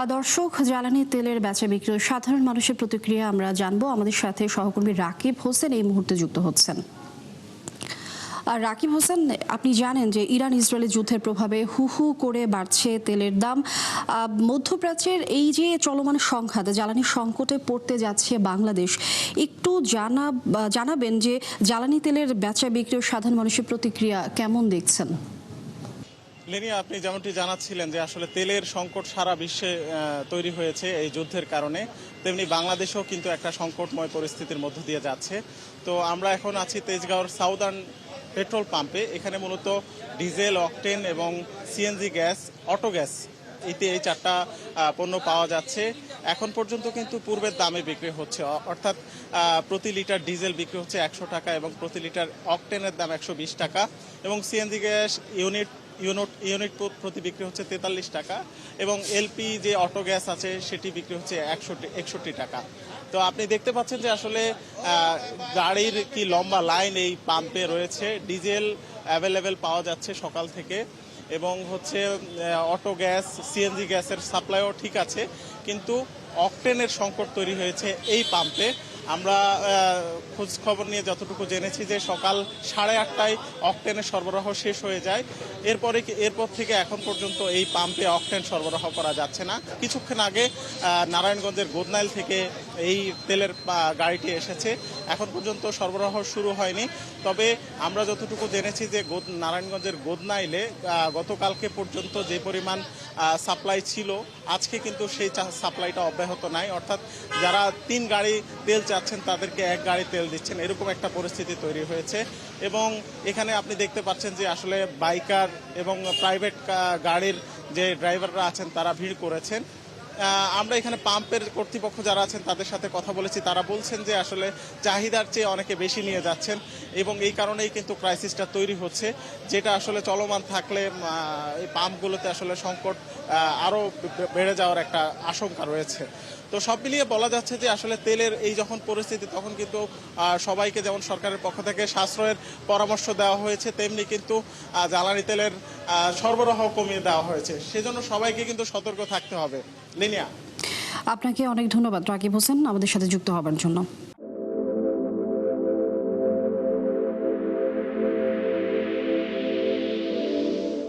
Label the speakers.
Speaker 1: দর্শক, জ্বালানি তেলের বেচা বিক্রি ও সাধারণ মানুষের প্রতিক্রিয়া আমরা জানবো। আমাদের সাথে সহকর্মী রাকিব হোসেন এই মুহূর্তে যুক্ত হচ্ছেন। আর রাকিব হোসেন, আপনি জানেন যে ইরান ইসরায়েলের যুদ্ধের প্রভাবে হু হু করে বাড়ছে তেলের দাম। মধ্যপ্রাচ্যের এই যে চলমান সংঘাত, জ্বালানি সংকটে পড়তে যাচ্ছে বাংলাদেশ, একটু জানাবেন যে জ্বালানি তেলের বেচা বিক্রি ও সাধারণ মানুষের প্রতিক্রিয়া কেমন দেখছেন?
Speaker 2: লেনি, আপনি যেমনটি জানাচ্ছিলেন যে আসলে তেলের সংকট সারা বিশ্বে তৈরি হয়েছে এই যুদ্ধের কারণে, তেমনি বাংলাদেশেও কিন্তু একটা সংকটময় পরিস্থিতির মধ্য দিয়ে যাচ্ছে। তো আমরা এখন আছি তেজগাঁওর সাউদার্ন পেট্রোল পাম্পে। এখানে মূলত ডিজেল, অকটেন এবং সিএনজি গ্যাস, অটো গ্যাস এই চারটা পণ্য পাওয়া যাচ্ছে। এখন পর্যন্ত কিন্তু পূর্বের দামে বিক্রি হচ্ছে, অর্থাৎ প্রতি লিটার ডিজেল বিক্রি হচ্ছে 100 টাকা এবং প্রতি লিটার অকটেনের দাম 120 টাকা এবং সিএনজি গ্যাস ইউনিট প্রতি বিক্রি হচ্ছে 43 টাকা এবং এলপি যে অটো গ্যাস আছে সেটি বিক্রি হচ্ছে 61 টাকা। তো আপনি দেখতে পাচ্ছেন যে আসলে গাড়ির কি লম্বা লাইন এই পাম্পে রয়েছে। ডিজেল অ্যাভেলেবেল পাওয়া যাচ্ছে সকাল থেকে এবং হচ্ছে অটো গ্যাস, সিএনজি গ্যাসের সাপ্লাইও ঠিক আছে, কিন্তু অকটেনের সংকট তৈরি হয়েছে এই পাম্পে। আমরা খোঁজ খবর নিয়ে যতটুকু জেনেছি যে সকাল 8:30টায় অকটেনের সরবরাহ শেষ হয়ে যায়। এরপর থেকে এখন পর্যন্ত এই পাম্পে অকটেন সরবরাহ করা যাচ্ছে না। কিছুক্ষণ আগে নারায়ণগঞ্জের গোদনাইল থেকে এই তেলের গাড়িটি এসেছে, এখন পর্যন্ত সরবরাহ শুরু হয়নি। তবে আমরা যতটুকু জেনেছি যে নারায়ণগঞ্জের গোদনাইলে গতকালকে পর্যন্ত যে পরিমাণ সাপ্লাই ছিল, আজকে কিন্তু সেই সাপ্লাইটা অব্যাহত নাই, অর্থাৎ যারা 3 গাড়ি তেল চাচ্ছেন তাদেরকে 1 গাড়ি তেল দিচ্ছেন, এরকম একটা পরিস্থিতি তৈরি হয়েছে। এবং এখানে আপনি দেখতে পাচ্ছেন যে আসলে বাইকার এবং প্রাইভেট গাড়ির যে ড্রাইভাররা আছেন তারা ভিড় করেছেন। আমরা এখানে পাম্পের কর্তৃপক্ষ যারা আছেন তাদের সাথে কথা বলেছি, তারা বলছেন যে আসলে চাহিদার চেয়ে অনেকে বেশি নিয়ে যাচ্ছেন এবং এই কারণেই কিন্তু ক্রাইসিসটা তৈরি হচ্ছে, যেটা আসলে চলমান থাকলে এই পাম্পগুলোতে আসলে সংকট আরও বেড়ে যাওয়ার একটা আশঙ্কা রয়েছে। তো সব মিলিয়ে বলা যাচ্ছে যে আসলে তেলের এই যখন পরিস্থিতি, তখন কিন্তু সবাইকে যেমন সরকারের পক্ষ থেকে সাশ্রয়ের পরামর্শ দেওয়া হয়েছে, তেমনি কিন্তু জ্বালানি তেলের সরবরাহ কমিয়ে দেওয়া হয়েছে। সেজন্য সবাইকে কিন্তু সতর্ক থাকতে হবে। লিনিয়া,
Speaker 1: আপনাকে অনেক ধন্যবাদ রাকিব হোসেন আমাদের সাথে যুক্ত হবার জন্য।